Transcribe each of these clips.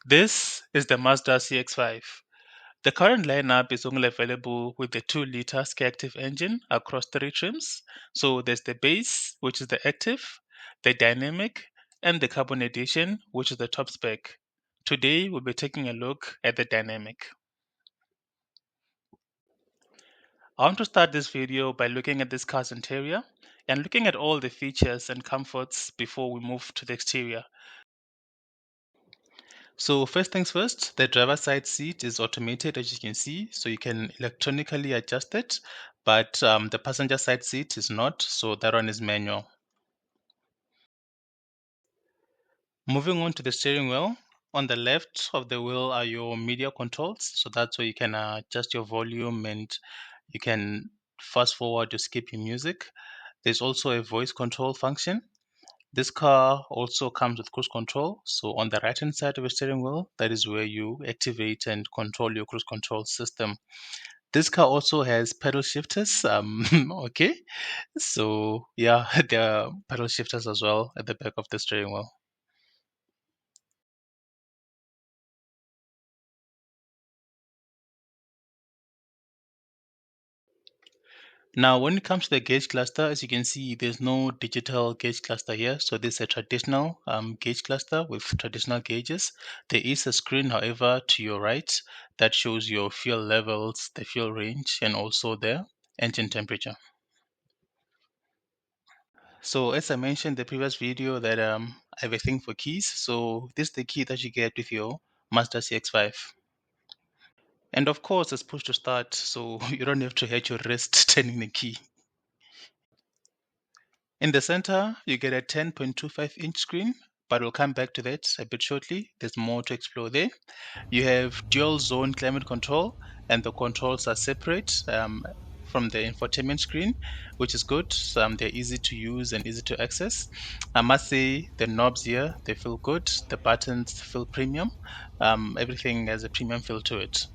This is the Mazda CX-5. The current lineup is only available with the 2-liter Active engine across 3 trims. So there's the base, which is the active, the dynamic, and the carbon edition, which is the top spec. Today, we'll be taking a look at the dynamic. I want to start this video by looking at this car's interior and looking at all the features and comforts before we move to the exterior. So first things first, the driver's side seat is automated as you can see, so you can electronically adjust it, but the passenger side seat is not, so that one is manual. Moving on to the steering wheel, on the left of the wheel are your media controls, so that's where you can adjust your volume and you can fast forward or skip your music. There's also a voice control function. This car also comes with cruise control. So on the right hand side of the steering wheel, that is where you activate and control your cruise control system. This car also has pedal shifters. Okay. So yeah, there are pedal shifters as well at the back of the steering wheel. Now, when it comes to the gauge cluster, as you can see, there's no digital gauge cluster here. So this is a traditional gauge cluster with traditional gauges. There is a screen, however, to your right that shows your fuel levels, the fuel range, and also the engine temperature. So as I mentioned in the previous video that I have a thing for keys. So this is the key that you get with your Mazda CX-5. And of course, it's push to start, so you don't have to hurt your wrist turning the key. In the center, you get a 10.25-inch screen, but we'll come back to that a bit shortly. There's more to explore there. You have dual zone climate control, and the controls are separate from the infotainment screen, which is good. They're easy to use and easy to access. I must say the knobs here, they feel good. The buttons feel premium. Everything has a premium feel to it.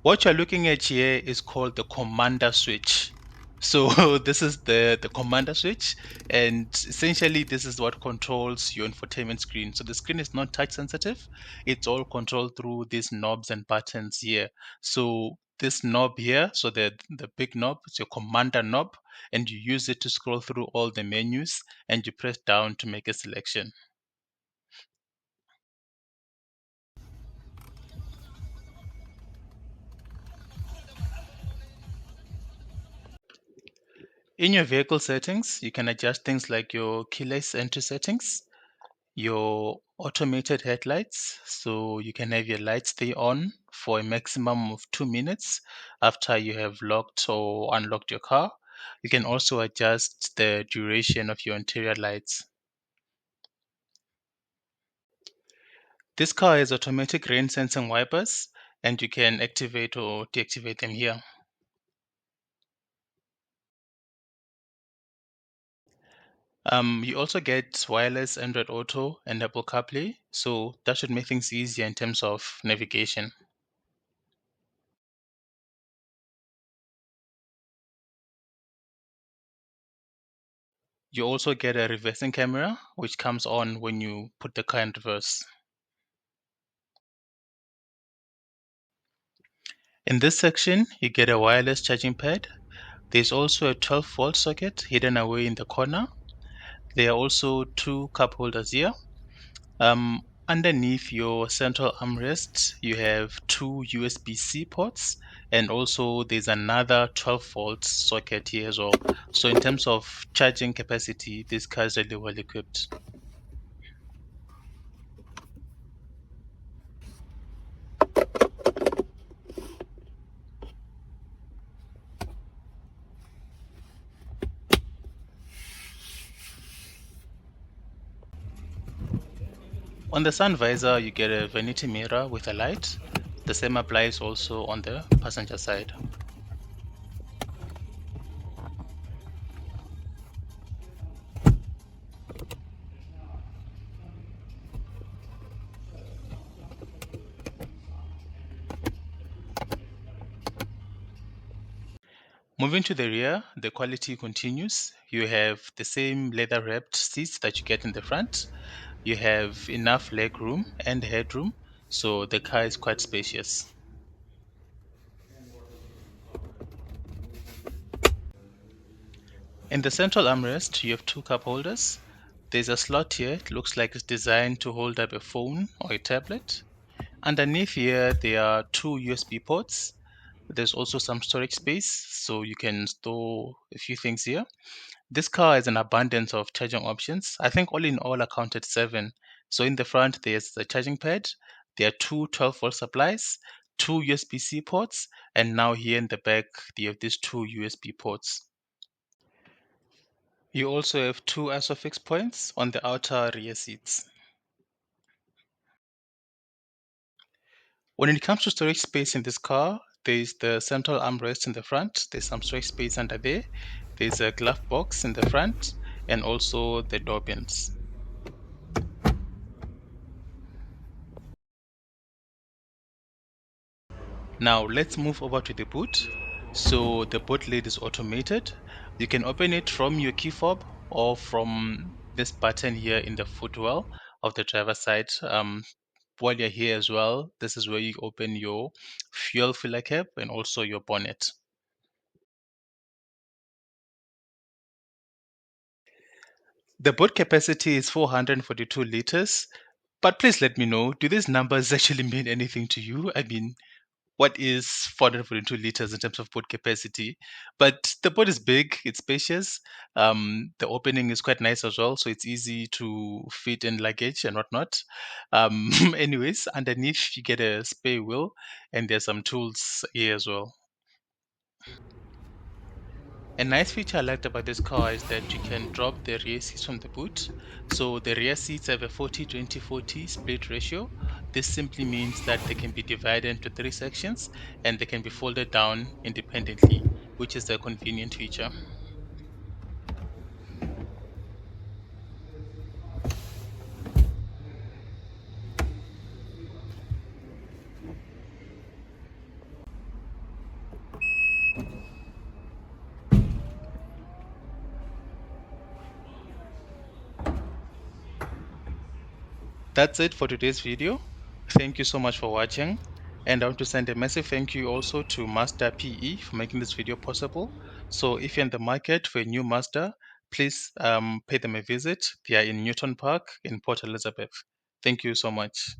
What you're looking at here is called the commander switch. So this is the commander switch, and essentially this is what controls your infotainment screen. So the screen is not touch sensitive. It's all controlled through these knobs and buttons here. So this knob here, so the big knob, it's your commander knob, and you use it to scroll through all the menus, and you press down to make a selection. In your vehicle settings, you can adjust things like your keyless entry settings, your automated headlights, so you can have your lights stay on for a maximum of 2 minutes after you have locked or unlocked your car. You can also adjust the duration of your interior lights. This car has automatic rain sensing wipers, and you can activate or deactivate them here. You also get wireless Android Auto and Apple CarPlay, so that should make things easier in terms of navigation. You also get a reversing camera, which comes on when you put the car in reverse. In this section, you get a wireless charging pad. There's also a 12-volt socket hidden away in the corner. There are also two cup holders here. Underneath your central armrest, you have two USB-C ports, and also there's another 12-volt socket here as well. So in terms of charging capacity, this car is really well equipped. On the sun visor, you get a vanity mirror with a light. The same applies also on the passenger side. Moving to the rear, the quality continues. You have the same leather wrapped seats that you get in the front. You have enough leg room and headroom, so the car is quite spacious. In the central armrest, you have two cup holders. There's a slot here, it looks like it's designed to hold up a phone or a tablet. Underneath here, there are two USB ports. There's also some storage space, so you can store a few things here. This car has an abundance of charging options. I think all in all I counted seven. So in the front, there's the charging pad. There are two 12-volt supplies, two USB-C ports, and now here in the back, you have these two USB ports. You also have two ISOFIX points on the outer rear seats. When it comes to storage space in this car, there's the central armrest in the front. There's some storage space under there. There's a glove box in the front and also the door bins. Now let's move over to the boot. So the boot lid is automated. You can open it from your key fob or from this button here in the footwell of the driver's side. While you're here as well, this is where you open your fuel filler cap and also your bonnet. The boat capacity is 442 liters, but please let me know, do these numbers actually mean anything to you? I mean, what is 442 liters in terms of boat capacity? But the boat is big, it's spacious. The opening is quite nice as well, so it's easy to fit in luggage and whatnot. Anyways, underneath you get a spare wheel, and there's some tools here as well. A nice feature I liked about this car is that you can drop the rear seats from the boot. So the rear seats have a 40-20-40 split ratio. This simply means that they can be divided into three sections and they can be folded down independently, which is a convenient feature. That's it for today's video. Thank you so much for watching. And I want to send a massive thank you also to Mazda PE for making this video possible. So if you're in the market for a new Mazda, please pay them a visit. They are in Newton Park in Port Elizabeth. Thank you so much.